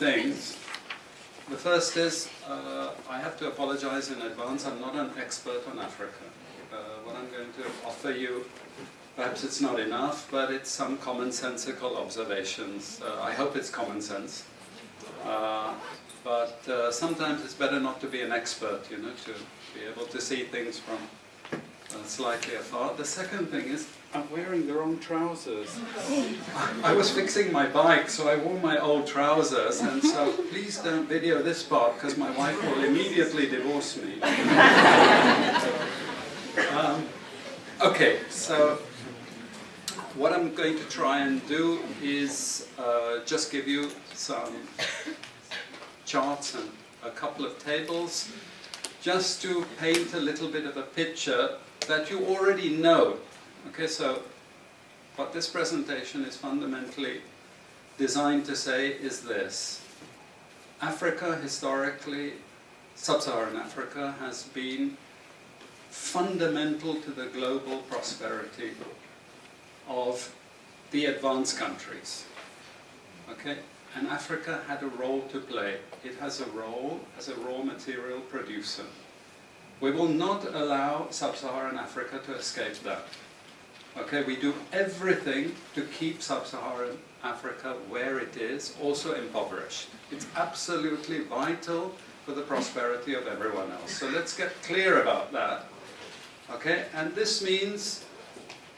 things. The first is, I have to apologize in advance, I'm not an expert on Africa. What I'm going to offer you, perhaps it's not enough, but it's some commonsensical observations. I hope it's common sense. But sometimes it's better not to be an expert, you know, to be able to see things from slightly afar. The second thing is, I'm wearing the wrong trousers. I was fixing my bike, so I wore my old trousers, and so please don't video this part, because my wife will immediately divorce me. Okay, so what I'm going to try and do is just give you some charts and a couple of tables, just to paint a little bit of a picture that you already know. Okay, so what this presentation is fundamentally designed to say is this. Africa, historically, sub-Saharan Africa, has been fundamental to the global prosperity of the advanced countries. Okay? And Africa had a role to play. It has a role as a raw material producer. We will not allow sub-Saharan Africa to escape that. Okay, we do everything to keep sub-Saharan Africa where it is, also impoverished. It's absolutely vital for the prosperity of everyone else. So let's get clear about that. Okay, and this means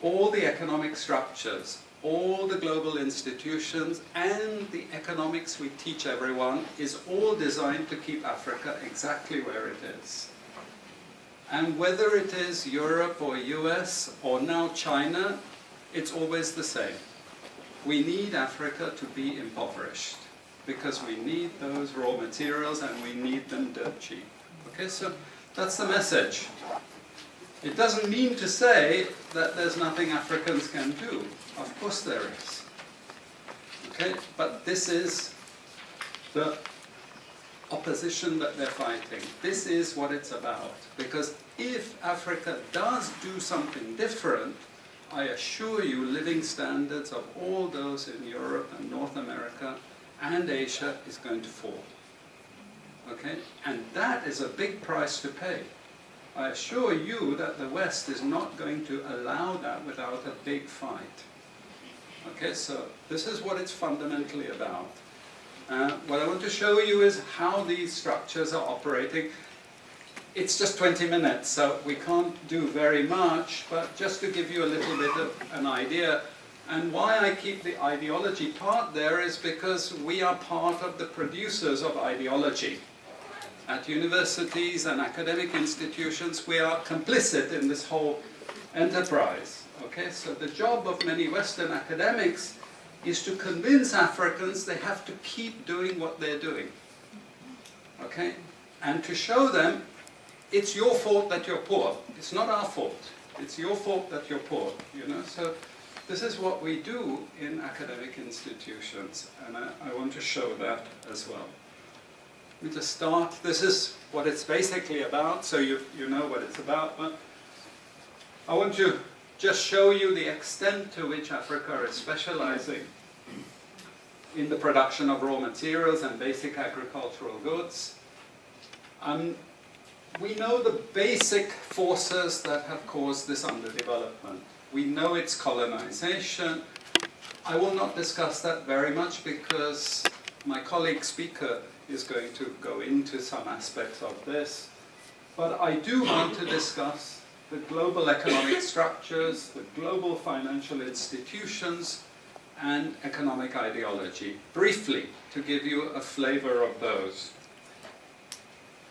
all the economic structures, all the global institutions, and the economics we teach everyone is all designed to keep Africa exactly where it is. And whether it is Europe or US or now China, it's always the same. We need Africa to be impoverished because we need those raw materials and we need them dirt cheap. Okay, so that's the message. It doesn't mean to say that there's nothing Africans can do. Of course there is. Okay, but this is the opposition that they're fighting. This is what it's about. Because if Africa does do something different, I assure you living standards of all those in Europe and North America and Asia is going to fall. Okay? And that is a big price to pay. I assure you that the West is not going to allow that without a big fight. Okay, so this is what it's fundamentally about. What I want to show you is how these structures are operating. It's just 20 minutes, so we can't do very much, but just to give you a little bit of an idea. And why I keep the ideology part there is because we are part of the producers of ideology. At universities and academic institutions, we are complicit in this whole enterprise. Okay, so the job of many Western academics is to convince Africans they have to keep doing what they're doing. Okay? And to show them it's your fault that you're poor. It's not our fault. It's your fault that you're poor. You know? So this is what we do in academic institutions, and I want to show that as well. Let me just start. This is what it's basically about, so you know what it's about. But I want to just show you the extent to which Africa is specializing in the production of raw materials and basic agricultural goods. We know the basic forces that have caused this underdevelopment. We know it's colonization. I will not discuss that very much because my colleague speaker is going to go into some aspects of this. But I do want to discuss the global economic structures, the global financial institutions, and economic ideology, briefly, to give you a flavor of those.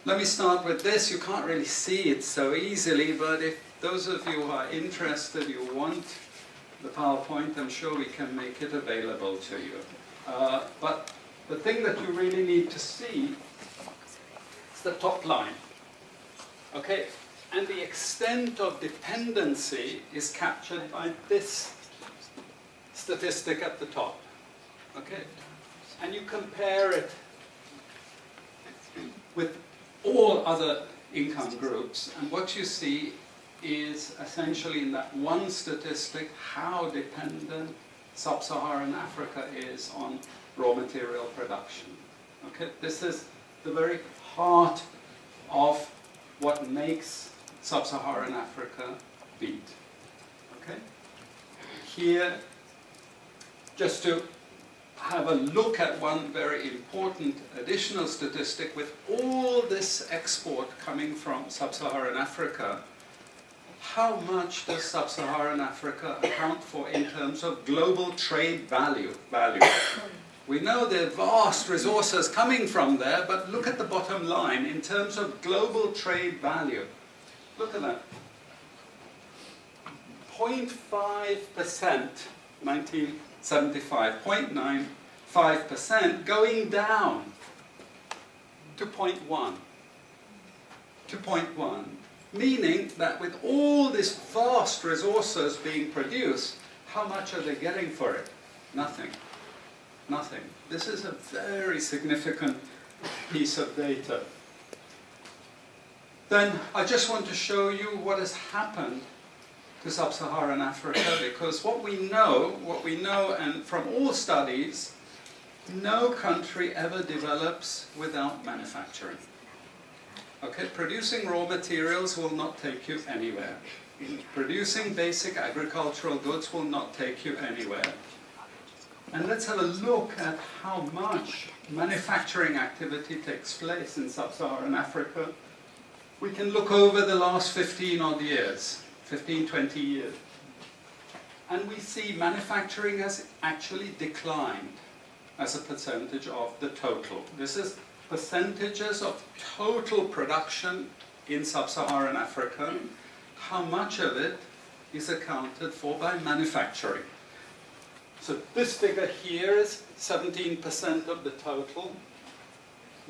Let me start with this. You can't really see it so easily, but if those of you who are interested, you want the PowerPoint, I'm sure we can make it available to you. But the thing that you really need to see is the top line. Okay? And the extent of dependency is captured by this statistic at the top. Okay? And you compare it with all other income groups, and what you see is essentially in that one statistic how dependent sub-Saharan Africa is on raw material production. Okay, this is the very heart of what makes sub-Saharan Africa beat. Okay? Here, just to have a look at one very important additional statistic, with all this export coming from sub-Saharan Africa, how much does sub-Saharan Africa account for in terms of global trade value? We know there are vast resources coming from there, but look at the bottom line in terms of global trade value. Look at that. 0.5%, 1975, 0.95% going down to 0.1. To 0.1. Meaning that with all these vast resources being produced, how much are they getting for it? Nothing. Nothing. This is a very significant piece of data. Then I just want to show you what has happened to sub-Saharan Africa, because what we know, and from all studies, no country ever develops without manufacturing. Okay, producing raw materials will not take you anywhere. Producing basic agricultural goods will not take you anywhere. And let's have a look at how much manufacturing activity takes place in sub-Saharan Africa. We can look over the last 15 odd years, 15, 20 years. And we see manufacturing has actually declined as a percentage of the total. This is percentages of total production in sub-Saharan Africa. How much of it is accounted for by manufacturing? So this figure here is 17% of the total.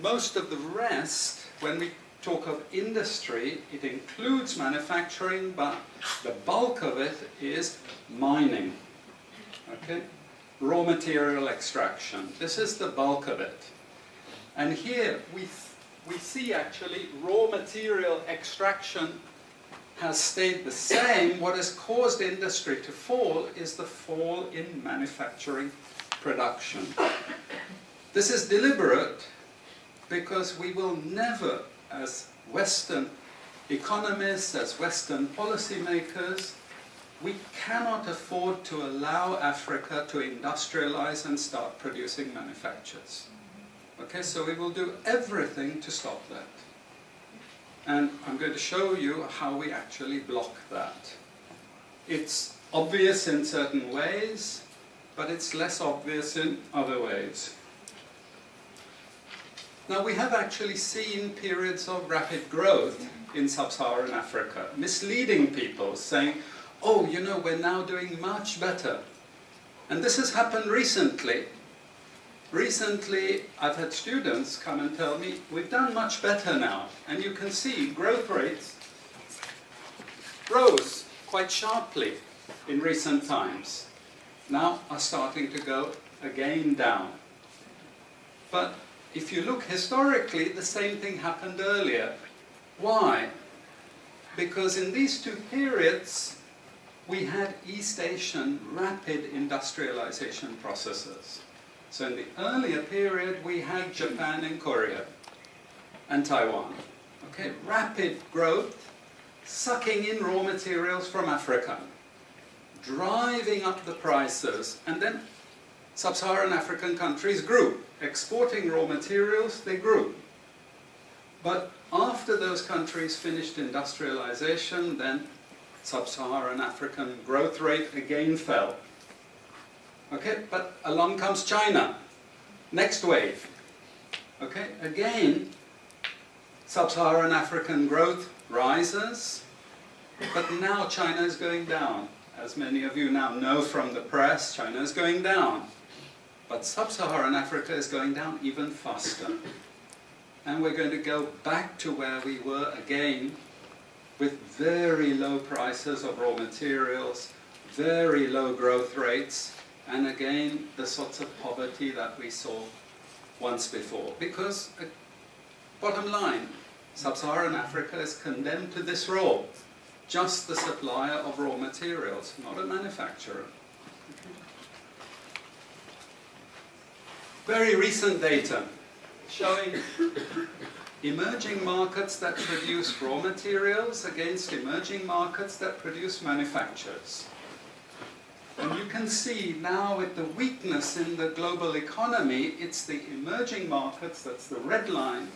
Most of the rest, when we talk of industry, it includes manufacturing, but the bulk of it is mining. Okay? Raw material extraction. This is the bulk of it. And here we see actually raw material extraction has stayed the same. What has caused industry to fall is the fall in manufacturing production. This is deliberate because we will never, as Western economists, as Western policymakers, we cannot afford to allow Africa to industrialize and start producing manufactures. Okay, so we will do everything to stop that. And I'm going to show you how we actually block that. It's obvious in certain ways, but it's less obvious in other ways. Now, we have actually seen periods of rapid growth in sub-Saharan Africa, misleading people, saying, oh, you know, we're now doing much better. And this has happened recently. Recently, I've had students come and tell me, we've done much better now. And you can see growth rates rose quite sharply in recent times. Now are starting to go again down. But if you look historically, the same thing happened earlier. Why? Because in these two periods, we had East Asian rapid industrialization processes. So in the earlier period, we had Japan and Korea and Taiwan. Okay, rapid growth, sucking in raw materials from Africa, driving up the prices, and then sub-Saharan African countries grew. Exporting raw materials, they grew. But after those countries finished industrialization, then sub-Saharan African growth rate again fell. Okay, but along comes China. Next wave. Okay, again, sub-Saharan African growth rises, but now China is going down. As many of you now know from the press, China is going down. But sub-Saharan Africa is going down even faster. And we're going to go back to where we were again, with very low prices of raw materials, very low growth rates, and again, the sorts of poverty that we saw once before. Because, bottom line, sub-Saharan Africa is condemned to this role. Just the supplier of raw materials, not a manufacturer. Very recent data showing emerging markets that produce raw materials against emerging markets that produce manufactures. And you can see now with the weakness in the global economy, it's the emerging markets, that's the red line,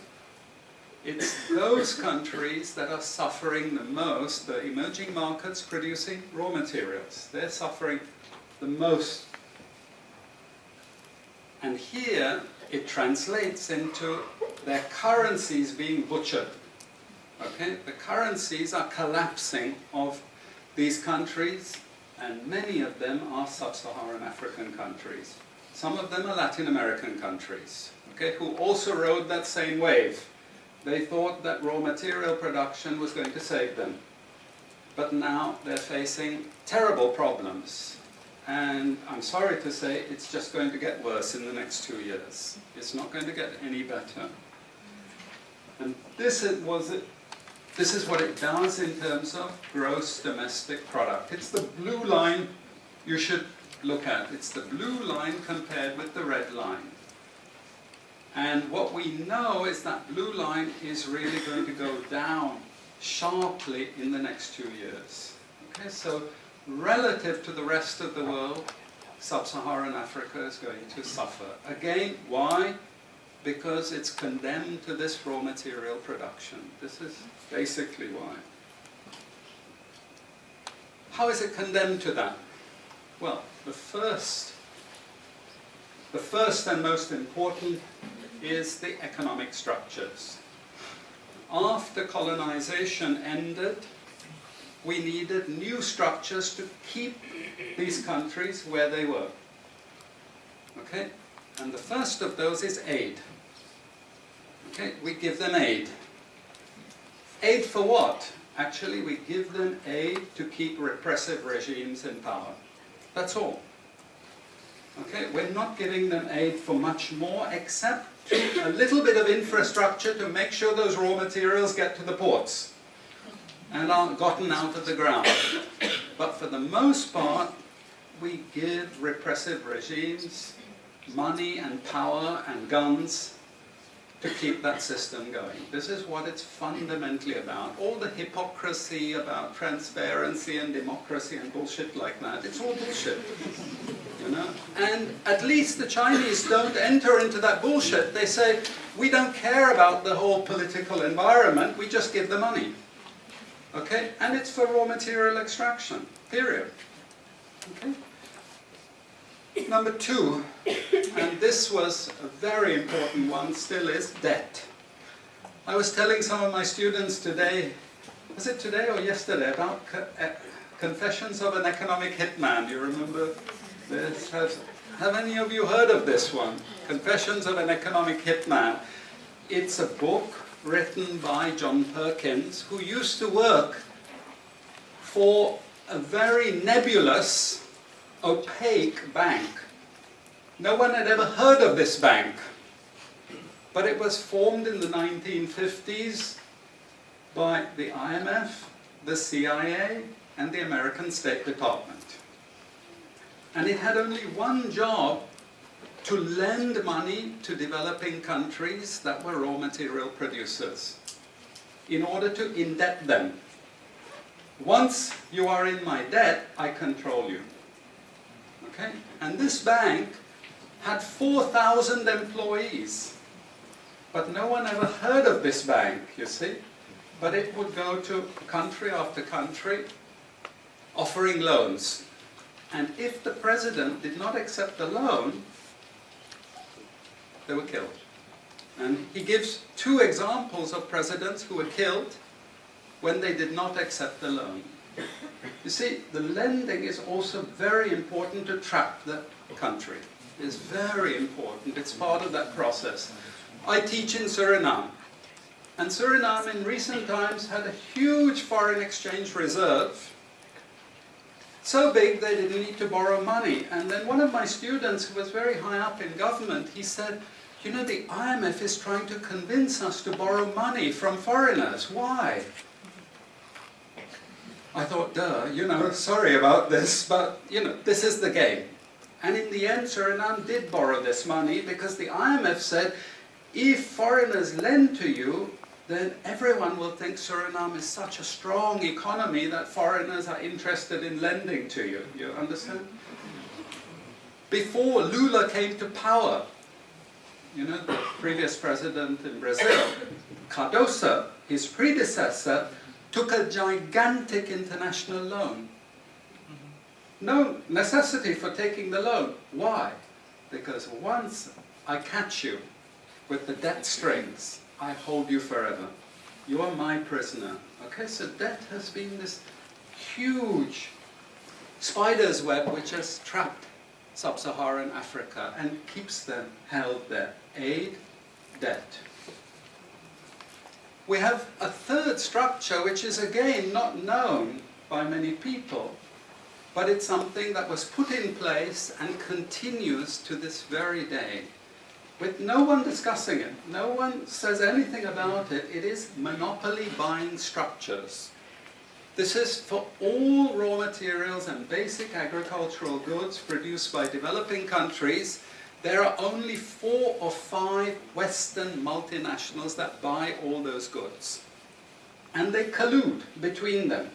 it's those countries that are suffering the most, the emerging markets producing raw materials. They're suffering the most. And here it translates into their currencies being butchered. Okay? The currencies are collapsing of these countries, and many of them are sub-Saharan African countries. Some of them are Latin American countries, okay, who also rode that same wave. They thought that raw material production was going to save them. But now they're facing terrible problems. And I'm sorry to say, it's just going to get worse in the next 2 years. It's not going to get any better. And this is what it does in terms of gross domestic product. It's the blue line you should look at. It's the blue line compared with the red line. And what we know is that blue line is really going to go down sharply in the next 2 years. Okay, so relative to the rest of the world, sub-Saharan Africa is going to suffer. Again, why? Because it's condemned to this raw material production. This is basically why. How is it condemned to that? Well, the first and most important is the economic structures. After colonization ended, we needed new structures to keep these countries where they were. Okay? And the first of those is aid. Okay? We give them aid. Aid for what? Actually, we give them aid to keep repressive regimes in power. That's all. Okay? We're not giving them aid for much more, except a little bit of infrastructure to make sure those raw materials get to the ports and aren't gotten out of the ground. But for the most part, we give repressive regimes money and power and guns to keep that system going. This is what it's fundamentally about. All the hypocrisy about transparency and democracy and bullshit like that, it's all bullshit. You know? And at least the Chinese don't enter into that bullshit. They say, we don't care about the whole political environment, we just give the money. Okay? And it's for raw material extraction, period. Okay? Number 2, and this was a very important one, still is debt. I was telling some of my students today, was it today or yesterday, about Confessions of an Economic Hitman. Do you remember this? Have any of you heard of this one? Confessions of an Economic Hitman. It's a book written by John Perkins, who used to work for a very nebulous, opaque bank. No one had ever heard of this bank, but it was formed in the 1950s by the IMF, the CIA, and the American State Department. And it had only one job: to lend money to developing countries that were raw material producers in order to indebt them. Once you are in my debt, I control you. Okay? And this bank had 4,000 employees. But no one ever heard of this bank, you see. But it would go to country after country offering loans. And if the president did not accept the loan, they were killed. And he gives 2 examples of presidents who were killed when they did not accept the loan. You see, the lending is also very important to trap the country. It's very important. It's part of that process. I teach in Suriname. And Suriname in recent times had a huge foreign exchange reserve. So big they didn't need to borrow money. And then one of my students who was very high up in government, he said, you know, the IMF is trying to convince us to borrow money from foreigners. Why? I thought, duh, you know, sorry about this, but, you know, this is the game. And in the end, Suriname did borrow this money because the IMF said, if foreigners lend to you, then everyone will think Suriname is such a strong economy that foreigners are interested in lending to you. You understand? Before Lula came to power, you know, the previous president in Brazil, Cardoso, his predecessor, took a gigantic international loan. No necessity for taking the loan. Why? Because once I catch you with the debt strings, I hold you forever. You are my prisoner. Okay, so debt has been this huge spider's web which has trapped sub-Saharan Africa and keeps them held there. Aid, debt. We have a third structure which is again not known by many people, but it's something that was put in place and continues to this very day, with no one discussing it. No one says anything about it. It is monopoly buying structures. This is for all raw materials and basic agricultural goods produced by developing countries. There are only 4 or 5 Western multinationals that buy all those goods. And they collude between them.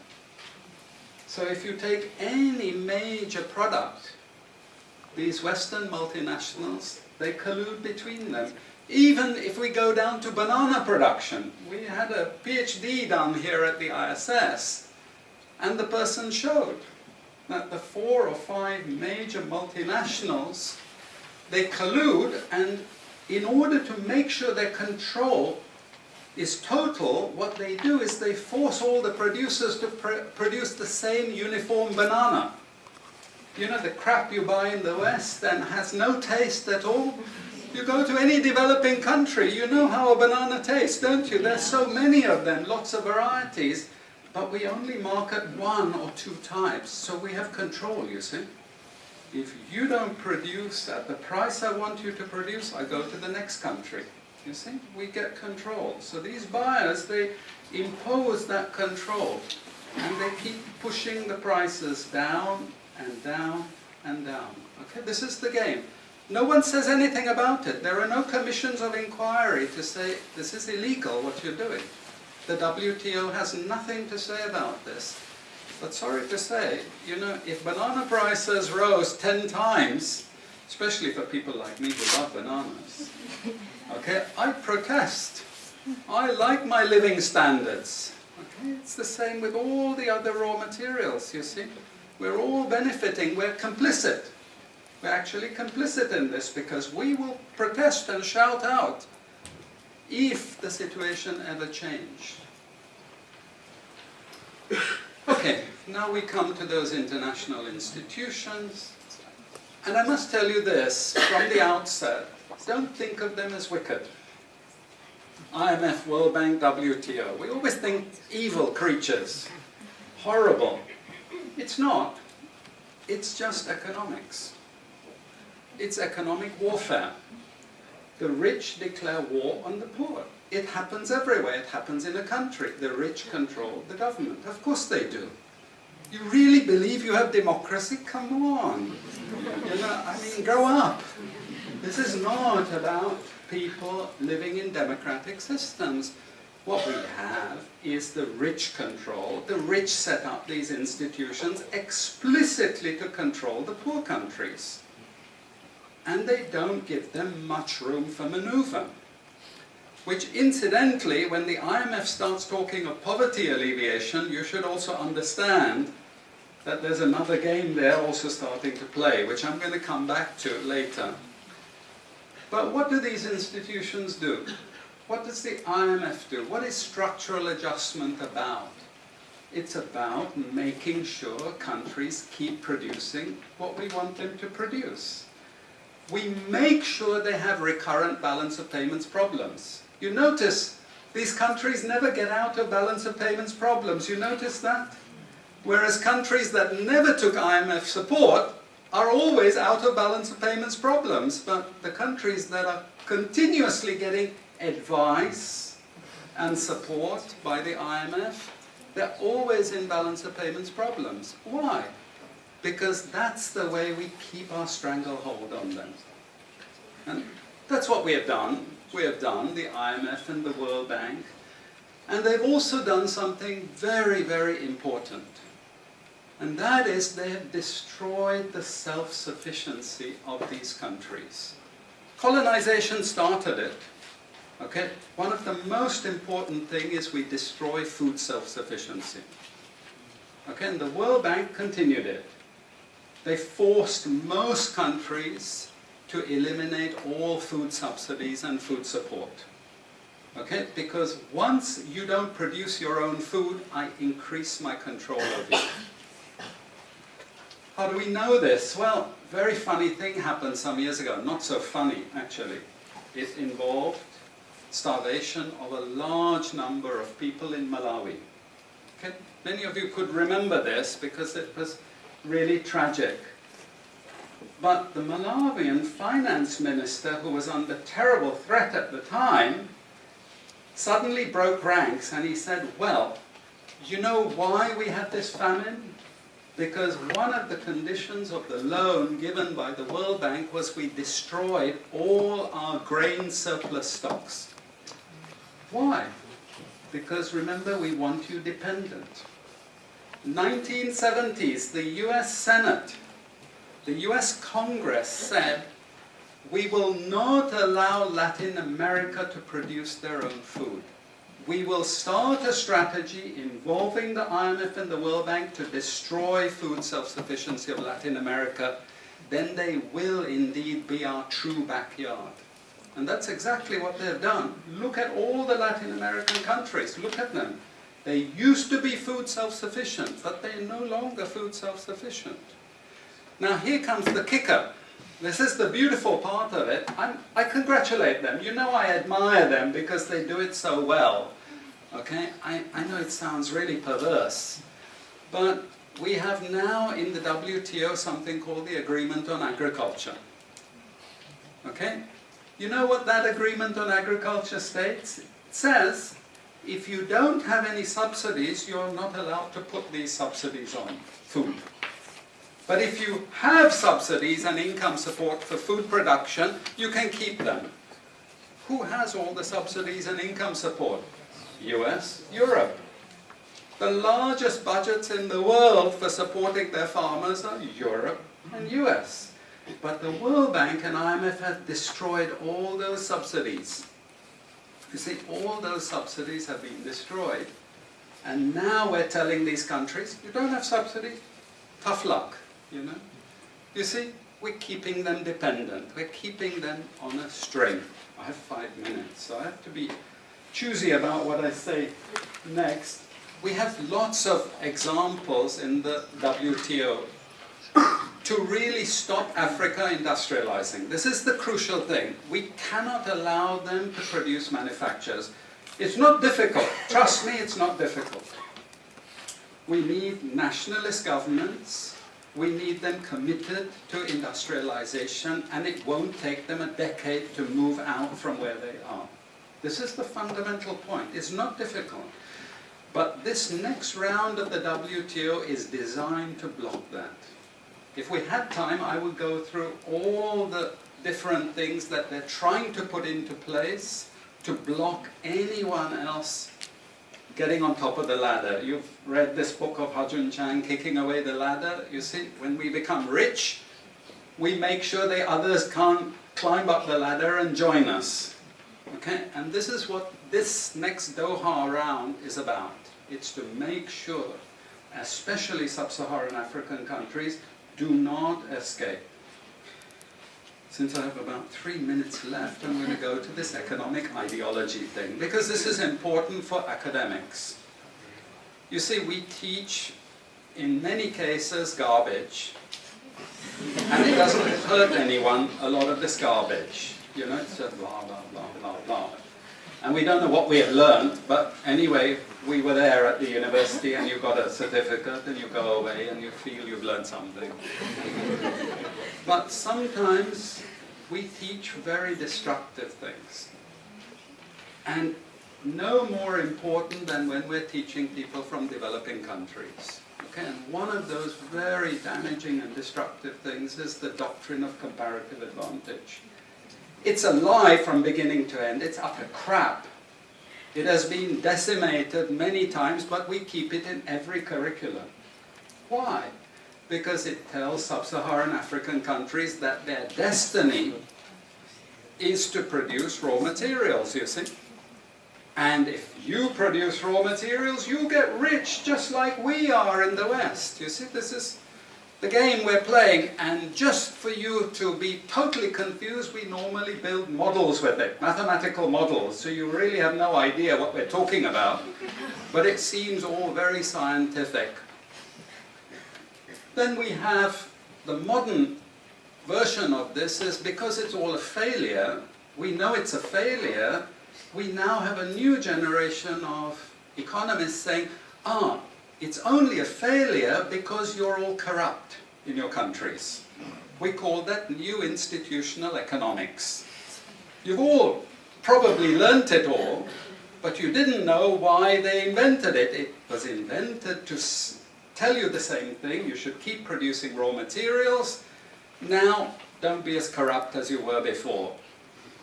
So if you take any major product, these Western multinationals, they collude between them. Even if we go down to banana production, we had a PhD done here at the ISS, and the person showed that the 4 or 5 major multinationals, they collude, and in order to make sure their control is total, what they do is they force all the producers to produce the same uniform banana. You know, the crap you buy in the West and has no taste at all. You go to any developing country, you know how a banana tastes, don't you? There's so many of them, lots of varieties, but we only market 1 or 2 types, so we have control, you see. If you don't produce at the price I want you to produce, I go to the next country. You see, we get control. So these buyers, they impose that control, and they keep pushing the prices down and down and down. Okay, this is the game. No one says anything about it. There are no commissions of inquiry to say, this is illegal, what you're doing. The WTO has nothing to say about this. But sorry to say, you know, if banana prices rose 10 times, especially for people like me who love bananas, okay, I'd protest. I like my living standards. Okay, it's the same with all the other raw materials, you see. We're all benefiting, we're complicit. We're actually complicit in this because we will protest and shout out if the situation ever changed. Okay, now we come to those international institutions. And I must tell you this from the outset, don't think of them as wicked. IMF, World Bank, WTO. We always think evil creatures, horrible. It's not. It's just economics. It's economic warfare. The rich declare war on the poor. It happens everywhere. It happens in a country. The rich control the government. Of course they do. You really believe you have democracy? Come on. You know, I mean, grow up. This is not about people living in democratic systems. What we have is the rich control. The rich set up these institutions explicitly to control the poor countries. And they don't give them much room for maneuver. Which incidentally, when the IMF starts talking of poverty alleviation, you should also understand that there's another game there also starting to play, which I'm going to come back to later. But what do these institutions do? What does the IMF do? What is structural adjustment about? It's about making sure countries keep producing what we want them to produce. We make sure they have recurrent balance of payments problems. You notice these countries never get out of balance of payments problems. You notice that? Whereas countries that never took IMF support are always out of balance of payments problems. But the countries that are continuously getting advice and support by the IMF, they're always in balance of payments problems. Why? Because that's the way we keep our stranglehold on them. And that's what we have done. we have done, the IMF and the World Bank. And they've also done something very, very important. And that is they have destroyed the self-sufficiency of these countries. Colonization started it. Okay? One of the most important things is we destroy food self-sufficiency. Okay? And the World Bank continued it. They forced most countries to eliminate all food subsidies and food support. Okay? Because once you don't produce your own food, I increase my control over you. How do we know this? Well, very funny thing happened some years ago. Not so funny, actually. It involved starvation of a large number of people in Malawi. Okay? Many of you could remember this because it was really tragic. But the Malawian finance minister, who was under terrible threat at the time, suddenly broke ranks and he said, well, you know why we had this famine? Because one of the conditions of the loan given by the World Bank was we destroyed all our grain surplus stocks. Why? Because remember, we want you dependent. 1970s, the US Senate, the US Congress said, we will not allow Latin America to produce their own food. We will start a strategy involving the IMF and the World Bank to destroy food self-sufficiency of Latin America. Then they will indeed be our true backyard. And that's exactly what they've done. Look at all the Latin American countries. Look at them. They used to be food self-sufficient, but they're no longer food self-sufficient. Now here comes the kicker. This is the beautiful part of it. I congratulate them. You know I admire them because they do it so well. Okay? I know it sounds really perverse. But we have now in the WTO something called the Agreement on Agriculture. Okay? You know what that Agreement on Agriculture states? It says, if you don't have any subsidies, you're not allowed to put these subsidies on food. But if you have subsidies and income support for food production, you can keep them. Who has all the subsidies and income support? US, Europe. The largest budgets in the world for supporting their farmers are Europe and US. But the World Bank and IMF have destroyed all those subsidies. You see, all those subsidies have been destroyed. And now we're telling these countries, you don't have subsidies, tough luck. You know? You see, we're keeping them dependent. We're keeping them on a string. I have 5 minutes, so I have to be choosy about what I say next. We have lots of examples in the WTO to really stop Africa industrializing. This is the crucial thing. We cannot allow them to produce manufacturers. It's not difficult. Trust me, it's not difficult. We need nationalist governments. We need them committed to industrialization, and it won't take them a decade to move out from where they are. This is the fundamental point. It's not difficult. But this next round of the WTO is designed to block that. If we had time, I would go through all the different things that they're trying to put into place to block anyone else getting on top of the ladder. You've read this book of Hajun Chang, Kicking Away the Ladder. You see, when we become rich, we make sure the others can't climb up the ladder and join us. Okay? And this is what this next Doha round is about. It's to make sure, especially sub-Saharan African countries, do not escape. Since I have about 3 minutes left, I'm going to go to this economic ideology thing, because this is important for academics. You see, we teach, in many cases, garbage, and it doesn't hurt anyone, a lot of this garbage. You know, it's just blah, blah, blah, blah, blah. And we don't know what we have learned, but anyway, we were there at the university and you got a certificate and you go away and you feel you've learned something. But sometimes we teach very destructive things. And no more important than when we're teaching people from developing countries. Okay, and one of those very damaging and destructive things is the doctrine of comparative advantage. It's a lie from beginning to end. It's utter crap. It has been decimated many times, but we keep it in every curriculum. Why? Because it tells sub-Saharan African countries that their destiny is to produce raw materials, you see. And if you produce raw materials, you get rich just like we are in the West. You see, this is the game we're playing, and just for you to be totally confused, we normally build models with it, mathematical models, so you really have no idea what we're talking about, but it seems all very scientific. Then we have the modern version of this is because it's all a failure, we know it's a failure, we now have a new generation of economists saying, it's only a failure because you're all corrupt in your countries. We call that new institutional economics. You've all probably learnt it all, but you didn't know why they invented it. It was invented to tell you the same thing. You should keep producing raw materials. Now, don't be as corrupt as you were before.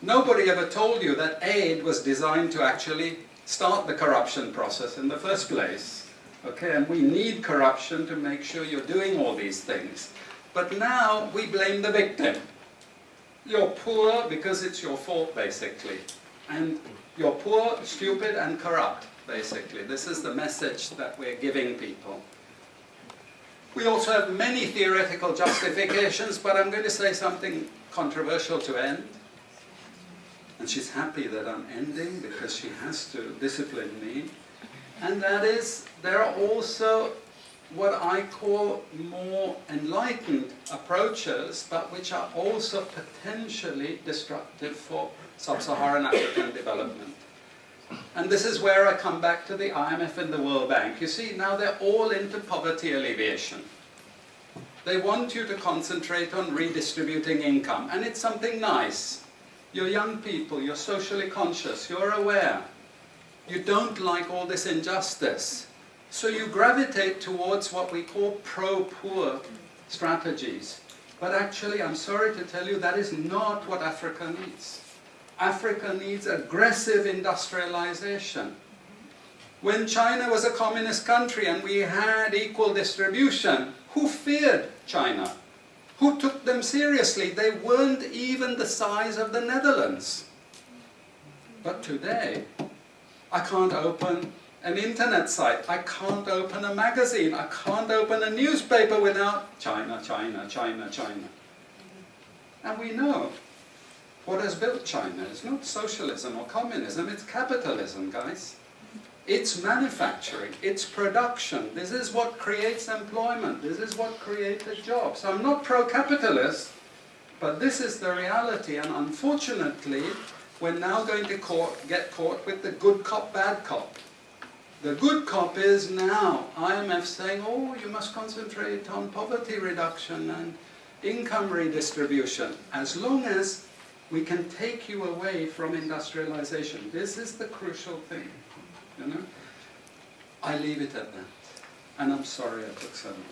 Nobody ever told you that aid was designed to actually start the corruption process in the first place. Okay, and we need corruption to make sure you're doing all these things. But now we blame the victim. You're poor because it's your fault, basically. And you're poor, stupid, and corrupt, basically. This is the message that we're giving people. We also have many theoretical justifications, but I'm going to say something controversial to end. And she's happy that I'm ending because she has to discipline me. And that is, there are also what I call more enlightened approaches, but which are also potentially destructive for sub-Saharan African development. And this is where I come back to the IMF and the World Bank. You see, now they're all into poverty alleviation. They want you to concentrate on redistributing income, and it's something nice. You're young people, you're socially conscious, you're aware. You don't like all this injustice. So you gravitate towards what we call pro-poor strategies. But actually, I'm sorry to tell you, that is not what Africa needs. Africa needs aggressive industrialization. When China was a communist country and we had equal distribution, who feared China? Who took them seriously? They weren't even the size of the Netherlands. But today, I can't open an internet site, I can't open a magazine, I can't open a newspaper without China, China, China, China. And we know what has built China is not socialism or communism, it's capitalism, guys. It's manufacturing, it's production. This is what creates employment, this is what created jobs. I'm not pro-capitalist, but this is the reality, and unfortunately, we're now going to get caught with the good cop, bad cop. The good cop is now IMF saying, oh, you must concentrate on poverty reduction and income redistribution, as long as we can take you away from industrialization. This is the crucial thing, you know. I leave it at that, and I'm sorry I took so much.